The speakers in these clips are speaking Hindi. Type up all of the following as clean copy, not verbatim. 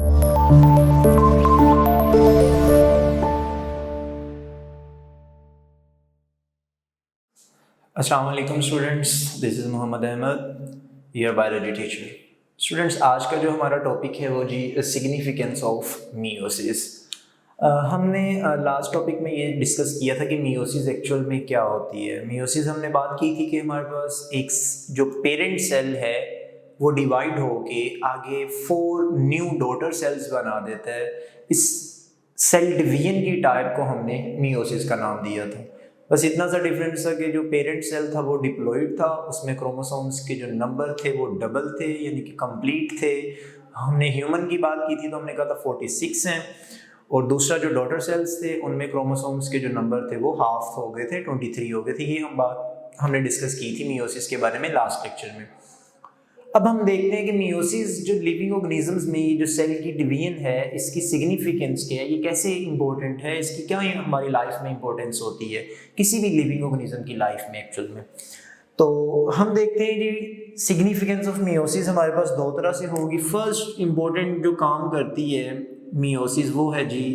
अस्सलाम वालेकुम students, this is Mohammad Ahmad, your biology teacher. Students, आज का जो हमारा टॉपिक है वो जी सिग्निफिकेंस ऑफ मीओसिस। हमने लास्ट टॉपिक में ये डिस्कस किया था कि मीओसिस एक्चुअल में क्या होती है। मीओसिस हमने बात की थी कि हमारे पास एक जो पेरेंट सेल है वो डिवाइड होके आगे 4 न्यू डॉटर सेल्स बना देता है। इस सेल डिवीजन की टाइप को हमने मीओसिस का नाम दिया था। बस इतना सा डिफरेंस था कि जो पेरेंट सेल था वो डिप्लॉइड था, उसमें क्रोमोसोम्स के जो नंबर थे वो डबल थे, यानी कि कंप्लीट थे। हमने ह्यूमन की बात की थी तो हमने कहा था 46 हैं, और दूसरा जो डॉटर सेल्स थे उनमें क्रोमोसोम्स के जो नंबर थे वो हाफ हो गए थे, 23 हो गए थे। ये हमने डिस्कस की थी मीओसिस के बारे में लास्ट लेक्चर में। अब हम देखते हैं कि मीओसिस जो लिविंग ऑर्गेनिजम्स में ये जो सेल की डिवीजन है इसकी सिग्निफिकेंस क्या है, ये कैसे इंपॉर्टेंट है, इसकी क्या हमारी लाइफ में इंपॉर्टेंस होती है, किसी भी लिविंग ऑर्गेनिज्म की लाइफ में एक्चुअल में। तो हम देखते हैं जी सिग्निफिकेंस ऑफ मीओसिस हमारे पास दो तरह से होगी। फर्स्ट इंपॉर्टेंट जो काम करती है मीओसिस वो है जी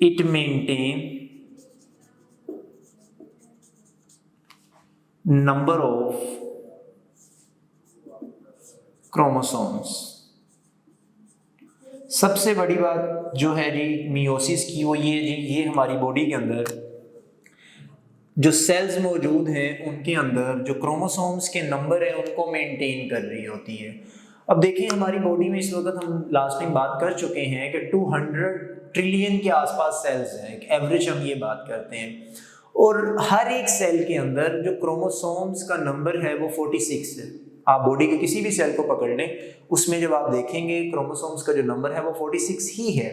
it maintain number of chromosomes. सबसे बड़ी बात जो है जी मीओसिस की वो ये जी, ये हमारी बॉडी के अंदर जो सेल्स मौजूद हैं उनके अंदर जो क्रोमोसोम्स के नंबर हैं उनको मेंटेन कर रही होती है। अब देखिए हमारी बॉडी में इस वक्त हम लास्ट टाइम बात कर चुके हैं कि 200 ट्रिलियन के आसपास सेल्स हैं, एक एवरेज हम ये बात करते हैं, और हर एक सेल के अंदर जो क्रोमोसोम्स का नंबर है वो 46 है। आप बॉडी के किसी भी सेल को पकड़ लें, उसमें जब आप देखेंगे क्रोमोसोम्स का जो नंबर है वो 46 ही है।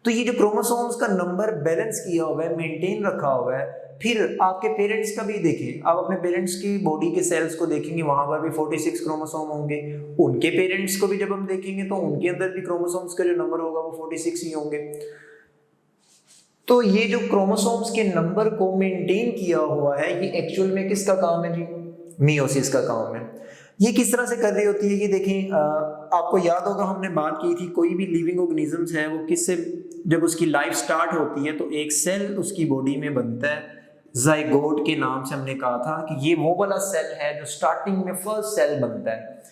तो ये जो क्रोमोसोम्स का नंबर बैलेंस किया हुआ है, मेंटेन रखा हुआ है। फिर आपके पेरेंट्स का भी देखें, आप अपने पेरेंट्स की बॉडी के सेल्स को देखेंगे, वहां पर भी 46 क्रोमोसोम होंगे। उनके पेरेंट्स को भी जब हम देखेंगे तो उनके अंदर भी क्रोमोसोम्स का जो नंबर होगा वो 46 ही होंगे। तो ये जो क्रोमोसोम्स के नंबर को मेंटेन किया हुआ है ये एक्चुअल में किसका काम है जी? मीओसिस का काम है। ये किस तरह से कर रही होती है ये देखें। आपको याद होगा हमने बात की थी कोई भी लिविंग ऑर्गेनिजम्स है वो किससे, जब उसकी लाइफ स्टार्ट होती है तो एक सेल उसकी बॉडी में बनता है, जाइगोट के नाम से हमने कहा था कि ये वो वाला सेल है जो स्टार्टिंग में फर्स्ट सेल बनता है।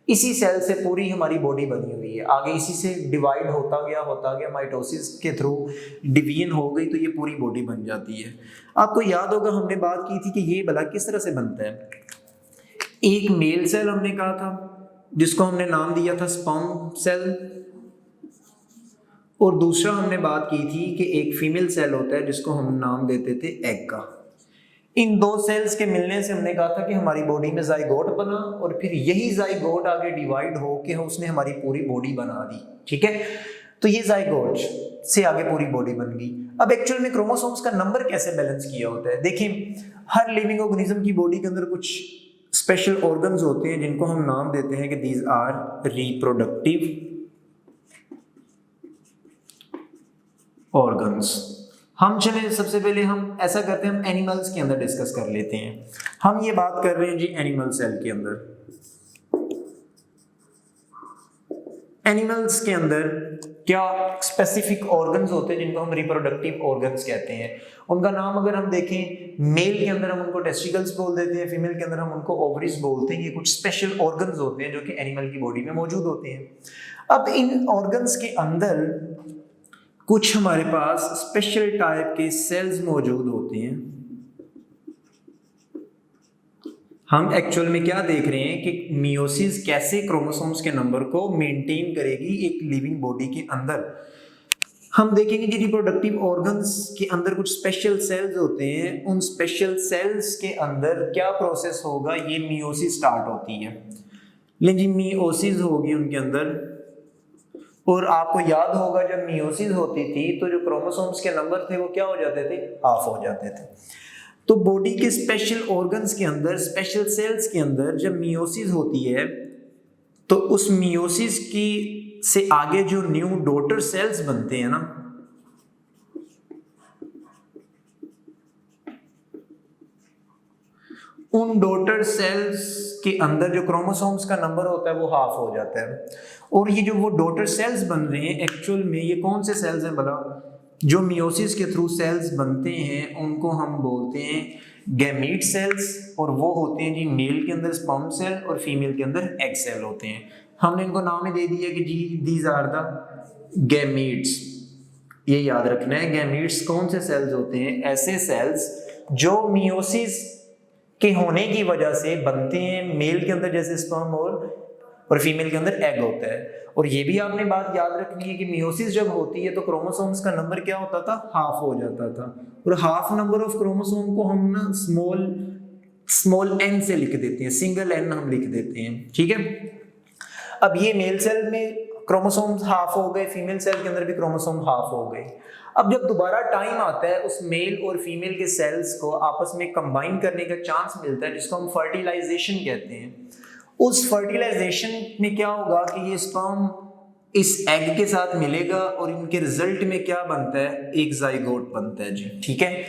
इसी सेल से पूरी हमारी बॉडी बनी हुई है। आगे इसी से डिवाइड होता गया माइटोसिस के थ्रू डिवीजन हो गई तो ये पूरी बॉडी बन जाती है। आपको याद होगा हमने बात की थी कि ये भला किस तरह से बनता है। एक मेल सेल हमने कहा था जिसको हमने नाम दिया था स्पर्म सेल, और दूसरा हमने बात की थी कि एक फीमेल सेल होता है जिसको हम नाम देते थे एग का। इन दो सेल्स के मिलने से हमने कहा था कि हमारी बॉडी में जाइगोट बना, और फिर यही जाइगोट आगे डिवाइड होके उसने हमारी पूरी बॉडी बना दी। ठीक है, तो ये जाइगोट से आगे पूरी बॉडी बन गई। अब एक्चुअल में क्रोमोसोम्स का नंबर कैसे बैलेंस किया होता है देखिए। हर लिविंग ऑर्गेनिज्म की बॉडी के अंदर कुछ स्पेशल ऑर्गन्स होते हैं जिनको हम नाम देते हैं कि दीज आर रिप्रोडक्टिव ऑर्गन्स। हम चले सबसे पहले हम ऐसा करते हैं, हम एनिमल्स के अंदर डिस्कस कर लेते हैं। हम ये बात कर रहे हैं जी एनिमल सेल के अंदर। एनिमल्स के अंदर क्या स्पेसिफिक ऑर्गन्स होते हैं जिनको हम रिप्रोडक्टिव ऑर्गन्स कहते हैं। उनका नाम अगर हम देखें, मेल के अंदर हम उनको टेस्टिकल्स बोल देते हैं, फीमेल के अंदर हम उनको ओवरीज बोलते हैं। ये कुछ स्पेशल ऑर्गन्स होते हैं जो कि एनिमल की बॉडी में मौजूद होते हैं। अब इन ऑर्गन्स के अंदर कुछ हमारे पास स्पेशल टाइप के सेल्स मौजूद होते हैं। हम एक्चुअल में क्या देख रहे हैं कि मियोसिस कैसे क्रोमोसोम्स के नंबर को मेंटेन करेगी एक लिविंग बॉडी के अंदर। हम देखेंगे कि रिप्रोडक्टिव ऑर्गन्स के अंदर कुछ स्पेशल सेल्स होते हैं। उन स्पेशल सेल्स के अंदर क्या प्रोसेस होगा, ये मियोसिस स्टार्ट होती है। लेकिन मियोसिस होगी उनके अंदर, और आपको याद होगा जब मियोसिस होती थी तो जो क्रोमोसोम्स के नंबर थे वो क्या हो जाते थे, हाफ हो जाते थे। तो बॉडी के स्पेशल ऑर्गन्स के अंदर, स्पेशल सेल्स के अंदर जब मियोसिस होती है तो उस मियोसिस की से आगे जो न्यू डॉटर सेल्स बनते हैं ना, उन डॉटर सेल्स के अंदर जो क्रोमोसोम्स का नंबर होता है वो हाफ हो जाता है। और ये जो वो डॉटर सेल्स बन रहे हैं एक्चुअल में ये कौन से सेल्स हैं भला? जो मियोसिस के थ्रू सेल्स बनते हैं उनको हम बोलते हैं गैमीट सेल्स, और वो होते हैं जी मेल के अंदर स्पर्म सेल और फीमेल के अंदर एग सेल होते हैं। हमने इनको नाम ही दे दिया कि जी दीज आर द गैमीट्स। ये याद रखना है, गैमीट्स कौन से सेल्स होते हैं? ऐसे सेल्स जो मियोसिस के होने की वजह से बनते हैं, मेल के अंदर जैसे स्पर्म और फीमेल के अंदर एग होता है। और ये भी आपने बात याद रखनी है कि मियोसिस जब होती है तो क्रोमोसोम्स का नंबर क्या होता था? हाफ हो जाता था, और हाफ नंबर ऑफ क्रोमोसोम को हम ना स्मॉल n से लिख देते हैं, सिंगल n हम लिख देते हैं, ठीक है। अब ये मेल सेल में क्रोमोसोम्स हाफ हो गए, फीमेल सेल के अंदर भी क्रोमोसोम हाफ हो गए। अब जब दोबारा टाइम आता है उस मेल और फीमेल के सेल्स को आपस में कंबाइन करने का चांस मिलता है, जिसको हम फर्टिलाइजेशन कहते हैं। उस फर्टिलाइजेशन में क्या होगा कि ये स्पर्म इस एग के साथ मिलेगा और इनके रिजल्ट में क्या बनता है? एक जाइगोट बनता है जी, ठीक है।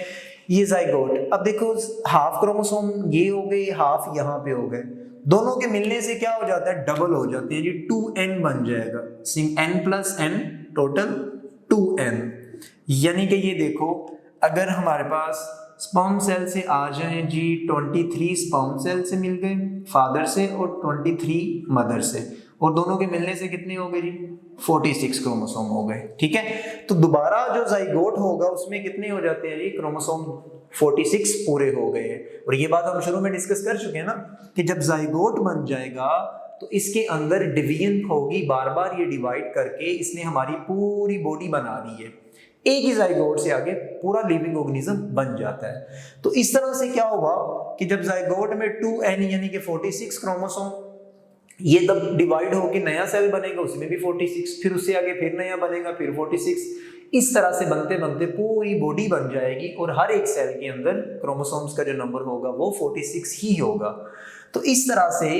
ये जाइगोट, अब देखो हाफ क्रोमोसोम ये हो गए, हाफ यहाँ पे हो गए, दोनों के मिलने से क्या हो जाता है? डबल हो जाते हैं जी, 2n बन जाएगा, n plus n total 2n। यानी कि ये देखो अगर हमारे पास स्पर्म सेल से आ जाए जी 23 स्पर्म सेल से मिल गए फादर से और 23 मदर से, और दोनों के मिलने से कितने हो गए जी? 46 क्रोमोसोम हो गए, ठीक है। तो दोबारा जो जाइगोट होगा उसमें कितने हो जाते हैं जी? क्रोमोसोम 46 पूरे हो गए हैं। और ये बात हम शुरू में डिस्कस कर चुके हैं ना कि जब जाइगोट बन जाएगा तो इसके अंदर डिवीजन होगी, बार बार ये डिवाइड करके इसने हमारी पूरी बॉडी बना दी है। एक ही जाइगोट से आगे पूरा लिविंग ऑर्गेनिज्म बन जाता है। तो इस तरह से क्या हुआ कि जब जाइगोट में 2n यानी कि 46 क्रोमोसोम, ये तब डिवाइड होकर नया सेल बनेगा, उसमें भी 46, फिर उससे आगे फिर नया बनेगा, फिर 46, इस तरह से बनते बनते पूरी बॉडी बन जाएगी और हर एक सेल के अंदर क्रोमोसोम्स का जो नंबर होगा वो 46 ही होगा। तो इस तरह से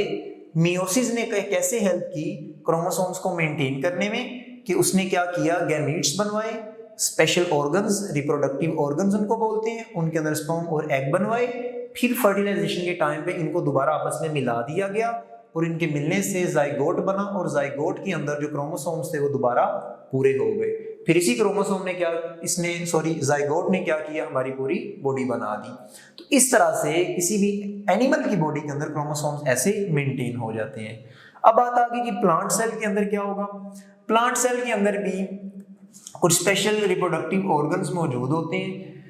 मियोसिस ने कैसे हेल्प की क्रोमोसोम्स को मेंटेन करने में कि उसने क्या किया? गैमीट्स बनवाए, स्पेशल ऑर्गन्स, रिप्रोडक्टिव ऑर्गन्स उनको बोलते हैं, उनके अंदर स्पर्म और एग बनवाए, फिर फर्टिलाइजेशन के टाइम पे इनको दोबारा आपस में मिला दिया गया और इनके मिलने से जाइगोट बना, और जाइगोट के अंदर जो क्रोमोसोम्स थे वो दोबारा पूरे हो गए। फिर इसी क्रोमोसोम ने क्या जाइगोट ने क्या किया? हमारी पूरी बॉडी बना दी। तो इस तरह से किसी भी एनिमल की बॉडी के अंदर क्रोमोसोम्स ऐसे मेंटेन हो जाते हैं। अब बात आ गई कि प्लांट सेल के अंदर क्या होगा। प्लांट सेल के अंदर भी कुछ स्पेशल रिप्रोडक्टिव ऑर्गन्स मौजूद होते हैं,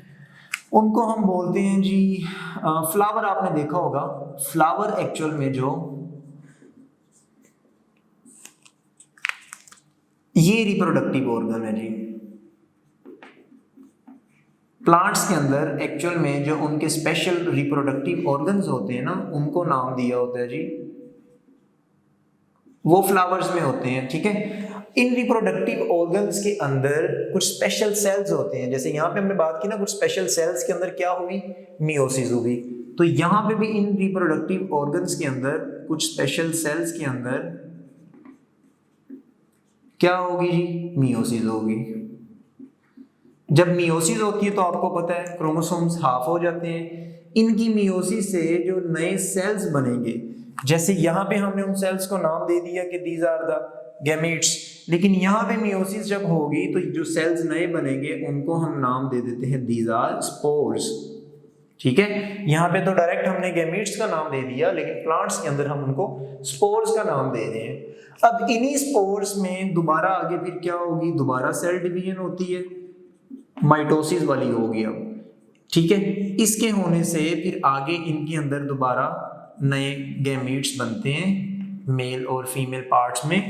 उनको हम बोलते हैं जी फ्लावर। आपने देखा होगा फ्लावर एक्चुअल में जो ये रिप्रोडक्टिव ऑर्गन है जी। प्लांट्स के अंदर एक्चुअल में जो उनके स्पेशल रिप्रोडक्टिव ऑर्गन्स होते हैं ना, उनको नाम दिया होता है जी, वो फ्लावर्स में होते हैं, ठीक है। इन रिप्रोडक्टिव ऑर्गन्स के अंदर कुछ स्पेशल सेल्स होते हैं, जैसे यहाँ पे हमने बात की ना, कुछ स्पेशल सेल्स के अंदर क्या हुई? मियोसिस हुई। तो यहाँ पे भी इन रिप्रोडक्टिव ऑर्गन्स के अंदर कुछ स्पेशल सेल्स के अंदर क्या होगी जी? मियोसिस होगी। जब मियोसिस होती है तो आपको पता है क्रोमोसोम्स हाफ हो जाते हैं। इनकी मियोसिस से जो नए सेल्स बनेंगे, जैसे यहाँ पे हमने उन सेल्स को नाम दे दिया कि दीज आर द गैमेट्स, लेकिन यहाँ पे मियोसिस जब होगी तो जो सेल्स नए बनेंगे उनको हम नाम दे देते हैं दीज आर स्पोर्स, ठीक है। यहाँ पे तो डायरेक्ट हमने गैमेट्स का नाम दे दिया, लेकिन प्लांट्स के अंदर हम उनको स्पोर्स का नाम दे रहे हैं। अब इन्हीं स्पोर्स में दोबारा आगे फिर क्या होगी? दोबारा सेल डिवीजन होती है, माइटोसिस वाली होगी अब, ठीक है। इसके होने से फिर आगे इनके अंदर दोबारा नए गैमीट्स बनते हैं, मेल और फीमेल पार्ट्स में,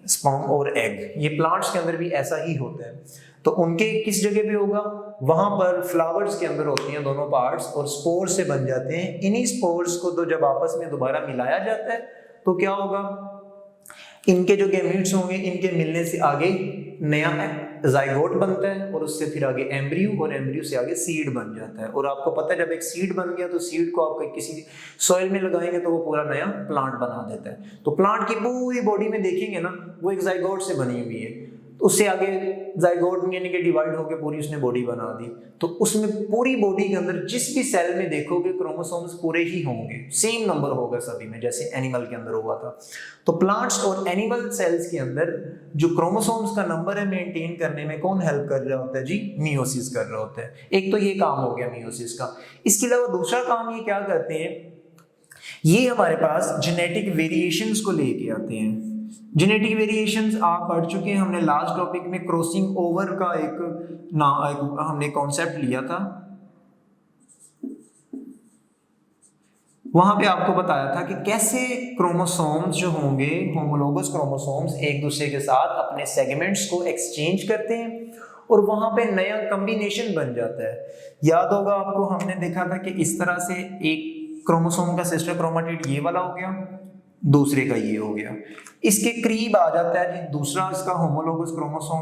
स्पर्म और एग। ये प्लांट्स के अंदर भी ऐसा ही होता है। तो उनके किस जगह पे होगा? वहां पर फ्लावर्स के अंदर होती हैं दोनों पार्ट्स और स्पोर्स से बन जाते हैं। इन्हीं स्पोर्स को तो जब आपस में दोबारा मिलाया जाता है तो क्या होगा? इनके जो गैमीट्स होंगे इनके मिलने से आगे नया जाइगोट बनता है और उससे फिर आगे एम्ब्रियो, और एम्ब्रियो से आगे सीड बन जाता है। और आपको पता है जब एक सीड बन गया तो सीड को आप किसी सॉइल में लगाएंगे तो वो पूरा नया प्लांट बना देता है। तो प्लांट की पूरी बॉडी में देखेंगे ना, वो एक जाइगोट से बनी हुई है। उससे आगे जाइगोट यानी कि डिवाइड होकर पूरी उसने बॉडी बना दी। तो उसमें पूरी बॉडी के अंदर जिस भी सेल में देखोगे क्रोमोसोम्स पूरे ही होंगे, सेम नंबर होगा सभी में, जैसे एनिमल के अंदर हुआ था। तो प्लांट्स और एनिमल सेल्स के अंदर जो क्रोमोसोम्स का नंबर है मेंटेन करने में कौन हेल्प कर रहा होता है जी? मियोसिस कर रहा होता है। एक तो ये काम हो गया मियोसिस का। इसके अलावा दूसरा काम ये क्या करते हैं, ये हमारे पास जेनेटिक वेरिएशंस को लेके आते हैं। जेनेटिक वेरिएशंस आप पढ़ चुके हैं, हमने लास्ट टॉपिक में क्रॉसिंग ओवर का एक हमने कॉन्सेप्ट लिया था। वहां पे आपको बताया था कि कैसे क्रोमोसोम्स जो होंगे, होमोलोगस क्रोमोसोम्स एक दूसरे के साथ अपने सेगमेंट्स को एक्सचेंज करते हैं और वहां पे नया कॉम्बिनेशन बन जाता है। याद होगा आपको, हमने देखा था कि इस तरह से एक क्रोमोसोम का सिस्टर क्रोमेटिड ये वाला हो गया, दूसरे का ये हो गया, इसके करीब आ जाता है जी दूसरा इसका होमोलोगस क्रोमोसोम,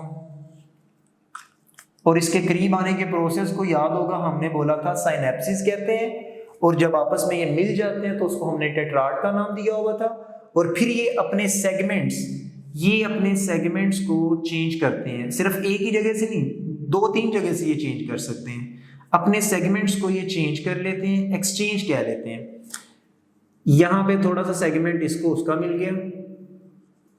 और इसके करीब आने के प्रोसेस को याद होगा हमने बोला था साइनेप्सिस कहते हैं। और जब आपस में ये मिल जाते हैं तो उसको हमने टेट्राड का नाम दिया हुआ था। और फिर ये अपने सेगमेंट्स को चेंज करते हैं, सिर्फ एक ही जगह से नहीं, 2-3 जगह से ये चेंज कर सकते हैं। अपने सेगमेंट्स को ये चेंज कर लेते हैं, एक्सचेंज कह लेते हैं। यहां पे थोड़ा सा सेगमेंट इसको उसका मिल गया,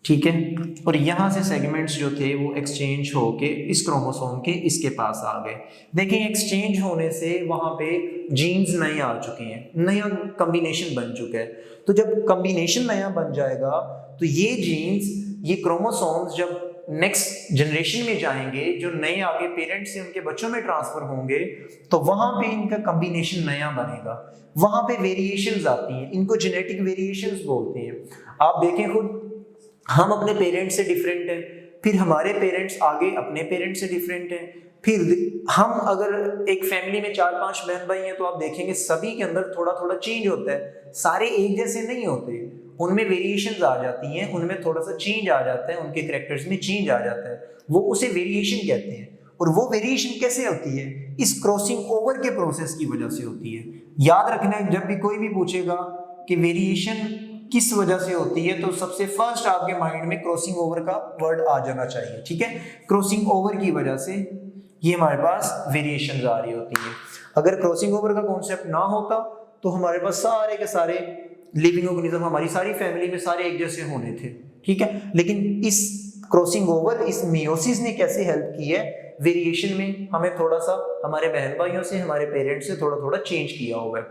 ठीक है, और यहां से सेगमेंट्स जो थे वो एक्सचेंज होके इस क्रोमोसोम के इसके पास आ गए। देखिए एक्सचेंज होने से वहां पे जीन्स नए आ चुके हैं, नया कॉम्बिनेशन बन चुका है। तो जब कॉम्बिनेशन नया बन जाएगा तो ये जीन्स, ये क्रोमोसोम्स जब नेक्स्ट जनरेशन में जाएंगे, जो नए आगे पेरेंट्स से उनके बच्चों में ट्रांसफर होंगे, तो वहां पे इनका कॉम्बिनेशन नया बनेगा, वहां पे वेरिएशंस आती हैं, इनको जेनेटिक वेरिएशंस बोलते हैं। आप देखें खुद, हम अपने पेरेंट्स से डिफरेंट हैं, फिर हमारे पेरेंट्स आगे अपने पेरेंट्स से डिफरेंट हैं, फिर हम अगर एक फैमिली में 4-5 बहन भाई हैं तो आप देखेंगे सभी के अंदर थोड़ा थोड़ा चेंज होता है, सारे एक जैसे नहीं होते, उनमें वेरिएशंस आ जाती हैं, उनमें थोड़ा सा चेंज आ जाता है, उनके कैरेक्टर्स में चेंज आ जाता है, वो उसे वेरिएशन कहते हैं। और वो वेरिएशन कैसे होती है? इस क्रॉसिंग ओवर के प्रोसेस की वजह से होती है। याद रखना, जब भी कोई भी पूछेगा कि वेरिएशन किस वजह से होती है, तो सबसे फर्स्ट आपके माइंड में क्रॉसिंग ओवर का वर्ड आ जाना चाहिए, ठीक है। क्रॉसिंग ओवर की वजह से ये हमारे पास वेरिएशंस आ रही होती है। अगर क्रॉसिंग ओवर का कॉन्सेप्ट ना होता तो हमारे पास सारे के सारे लिविंग ऑर्गेनिज्म, हमारी सारी फैमिली में सारे एक जैसे होने थे, ठीक है। लेकिन इस क्रॉसिंग ओवर, इस मियोसिस ने कैसे हेल्प की है वेरिएशन में, हमें थोड़ा सा हमारे बहन भाइयों से, हमारे पेरेंट्स से थोड़ा थोड़ा चेंज किया हुआ है।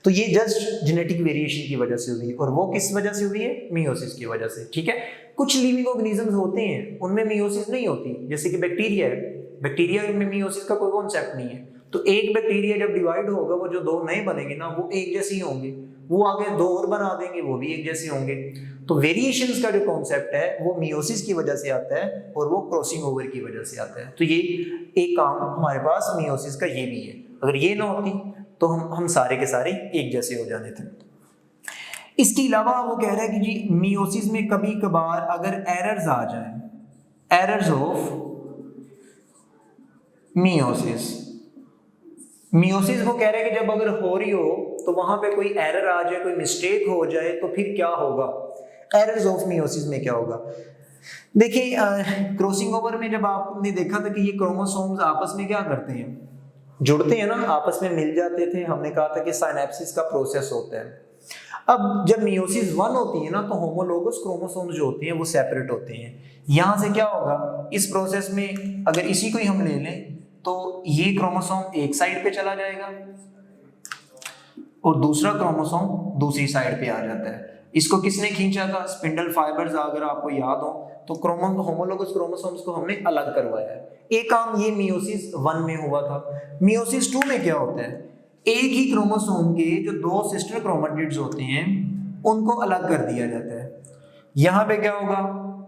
तो ये जस्ट जेनेटिक वेरिएशन की वजह से हुई है, और वो किस वजह से हुई है? मियोसिस की वजह से, ठीक है। कुछ लिविंग ऑर्गेनिजम्स होते हैं उनमें मियोसिस नहीं होती, जैसे कि बैक्टीरिया है, बैक्टीरिया में मियोसिस का कोई कॉन्सेप्ट नहीं है। तो एक बैक्टीरिया जब डिवाइड होगा, वो जो 2 नए बनेंगे ना, वो एक जैसे ही होंगे, वो आगे 2 और बना देंगे, वो भी एक जैसे होंगे। तो वेरिएशंस का जो कॉन्सेप्ट है वो मियोसिस की वजह से आता है और वो क्रॉसिंग ओवर की वजह से आता है। तो ये एक काम हमारे पास मियोसिस का ये भी है। अगर ये ना होती तो हम सारे के सारे एक जैसे हो जाते थे। इसके अलावा वो कह रहा है कि जी मियोसिस में कभी कभार अगर एरर्स आ जाएं, एरर्स ऑफ मियोसिस को कह रहे हैं कि जब अगर हो रही हो तो वहां पे कोई एरर आ जाए, कोई मिस्टेक हो जाए, तो फिर क्या होगा? एरर्स ऑफ मियोसिस में क्या होगा? देखिए क्रॉसिंग ओवर में जब आपने देखा था कि ये क्रोमोसोम्स आपस में क्या करते हैं, जुड़ते हैं ना, आपस में मिल जाते थे। हमने कहा था कि साइनेप्सिस का प्रोसेस होता है। अब जब मियोसिस 1 होती है ना, तो होमोलोगस क्रोमोसोम्स जो होते हैं वो सेपरेट होते हैं। यहां से क्या होगा, इस प्रोसेस में अगर इसी को ही हम ले लें तो ये क्रोमोसोम एक साइड पे चला जाएगा और दूसरा क्रोमोसोम दूसरी साइड पे आ जाता है। इसको किसने खींचा था? स्पिंडल फाइबर्स, अगर आपको याद हो तो होमोलोगस क्रोमोसोम्स को हमने अलग करवाया है। एक काम ये मियोसिस 1 में हुआ था। मियोसिस 2 में क्या होता है, एक ही क्रोमोसोम के जो 2 सिस्टर क्रोमेटिड्स होते हैं उनको अलग कर दिया जाता है। यहां पे क्या होगा,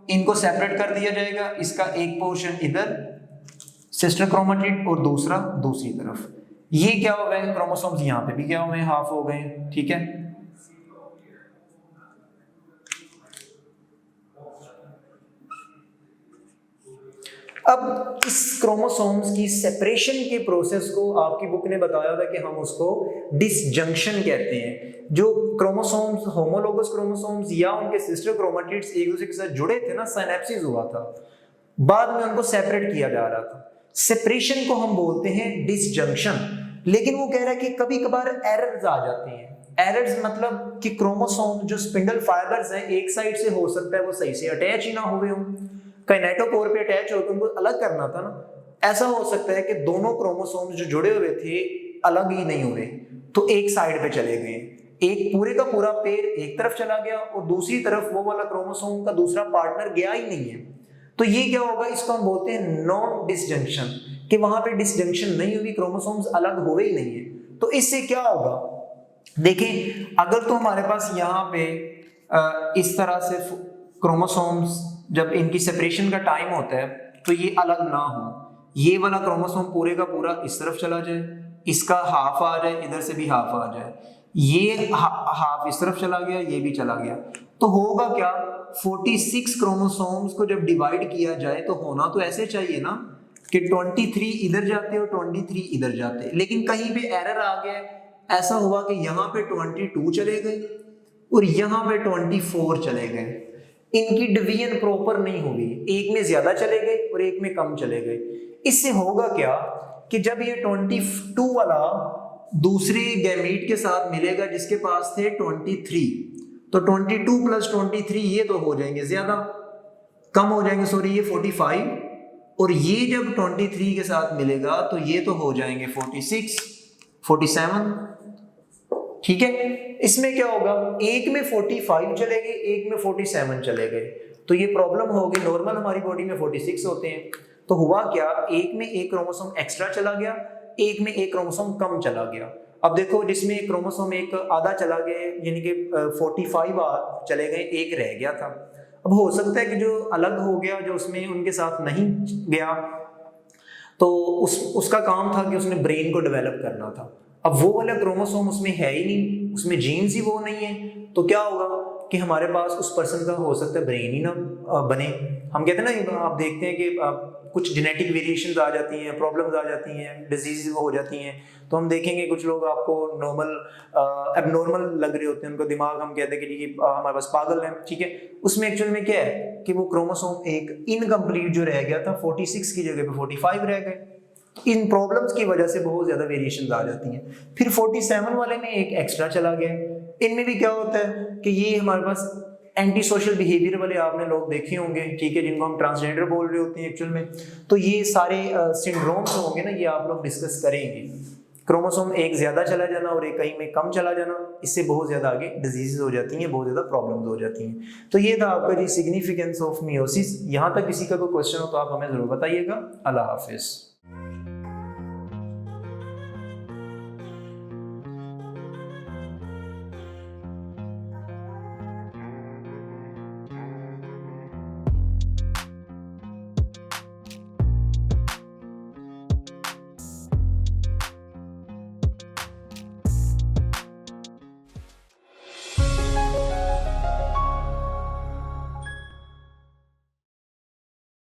इनको सेपरेट कर दिया जाएगा, इसका एक पोर्शन इधर सिस्टर क्रोमेटिड और दूसरा दूसरी तरफ। ये क्या हो गए क्रोमोसोम्स, यहाँ पे भी क्या हुए, हाफ हो गए, ठीक है। अब इस क्रोमोसोम्स की सेपरेशन के प्रोसेस को आपकी बुक ने बताया था कि हम उसको डिसजंक्शन कहते हैं। जो क्रोमोसोम्स, होमोलोगस क्रोमोसोम्स या उनके सिस्टर क्रोमेटिड्स एक दूसरे के साथ जुड़े थे ना, सिनेप्सिस हुआ था, बाद में उनको सेपरेट किया जा रहा था। सेपरेशन को हम बोलते हैं डिसजंक्शन। लेकिन वो कह रहा है कि कभी कभार एरर्स आ जाते हैं। एरर्स मतलब कि क्रोमोसोम जो स्पिंडल फाइबर्स हैं एक साइड से हो सकता है वो सही से अटैच ही ना हुए हों, काइनेटोकोर पे अटैच हो तो उनको अलग करना था ना। ऐसा हो सकता है कि दोनों क्रोमोसोम्स जो जुड़े हुए थे अलग ही नहीं हुए, तो एक साइड पे चले गए, एक पूरे का पूरा पेयर एक तरफ चला गया और दूसरी तरफ वो वाला क्रोमोसोम का दूसरा पार्टनर गया ही नहीं है। तो ये क्या होगा, इसको हम बोलते हैं नॉन डिसजंक्शन, कि वहां पे डिसजंक्शन नहीं हुई, क्रोमोसोम्स अलग हुए ही नहीं है। तो इससे क्या होगा, देखें अगर तो हमारे पास यहाँ पे इस तरह से क्रोमोसोम्स जब इनकी सेपरेशन का टाइम होता है तो ये अलग ना हो, ये वाला क्रोमोसोम पूरे का पूरा इस तरफ चला जाए, इसका हाफ आ जाए, इधर से भी हाफ आ जाए, ये हाफ इस तरफ चला गया, ये भी चला गया, तो होगा क्या, 46 क्रोमोसोम्स को जब डिवाइड किया जाए तो होना तो ऐसे चाहिए ना कि 23 इधर जाते और 23 इधर जाते, लेकिन कहीं पे एरर आ गया। ऐसा हुआ कि यहाँ पे 22 चले गए और यहाँ पे 24 चले गए, इनकी डिवीजन प्रॉपर नहीं होगी, एक में ज्यादा चले गए और एक में कम चले गए। इससे होगा क्या कि जब ये 22 वाला दूसरे गैमीट के साथ मिलेगा जिसके पास थे 23, तो 22 प्लस 23 ये तो हो जाएंगे ज्यादा, कम हो जाएंगे, सॉरी ये 45, और ये जब 23 के साथ मिलेगा तो ये तो हो जाएंगे 46, 47, ठीक है। इसमें क्या होगा, एक में 45 चले गए, एक में 47 चले गए, तो ये प्रॉब्लम होगी। नॉर्मल हमारी बॉडी में 46 होते हैं, तो हुआ क्या, एक में एक क्रोमोसोम एक्स्ट्रा चला गया, एक में एक क्रोमोसोम कम चला गया। अब देखो जिसमें एक क्रोमोसोम एक आधा चला गया, यानी कि 45 चले गए, एक रह गया था। अब हो सकता है कि जो अलग हो गया, जो उसमें उनके साथ नहीं गया, तो उसका काम था कि उसने ब्रेन को डेवलप करना था। अब वो वाला क्रोमोसोम उसमें है ही नहीं, उसमें जीन्स ही वो नहीं है, तो क्या होगा कि हमारे पास उस पर्सन का हो सकता है ब्रेन ही ना बने। हम कहते हैं ना, आप देखते हैं कि कुछ जेनेटिक वेरिएशंस आ जाती हैं, प्रॉब्लम्स आ जाती हैं, डिजीज हो जाती हैं, तो हम देखेंगे कुछ लोग आपको नॉर्मल एबनॉर्मल लग रहे होते हैं, उनका दिमाग हम कहते हैं कि हमारे पास पागल है, ठीक है। उसमें एक्चुअल में क्या है कि वो क्रोमोसोम एक इनकम्प्लीट जो रह गया था, 46 की जगह पे 45 रह गए। इन प्रॉब्लम्स की वजह से बहुत ज्यादा वेरिएशंस आ जाती हैं। फिर 47 वाले में एक एक्स्ट्रा चला गया। इनमें भी क्या होता है कि ये हमारे पास एंटी सोशल बिहेवियर वाले आपने लोग देखे होंगे, ठीक है, जिनको हम ट्रांसजेंडर बोल रहे होते हैं एक्चुअल में। तो ये सारे सिंड्रोम्स होंगे ना, ये आप लोग डिस्कस करेंगे। क्रोमोसोम एक ज्यादा चला जाना और एक कहीं में कम चला जाना, इससे बहुत ज्यादा आगे डिजीजेस हो जाती हैं, बहुत ज्यादा प्रॉब्लम्स हो जाती हैं। तो ये था आपका जी सिग्निफिकेंस ऑफ मियोसिस। यहाँ तक किसी का कोई क्वेश्चन हो तो आप हमें जरूर बताइएगा। अल्लाह हाफिज।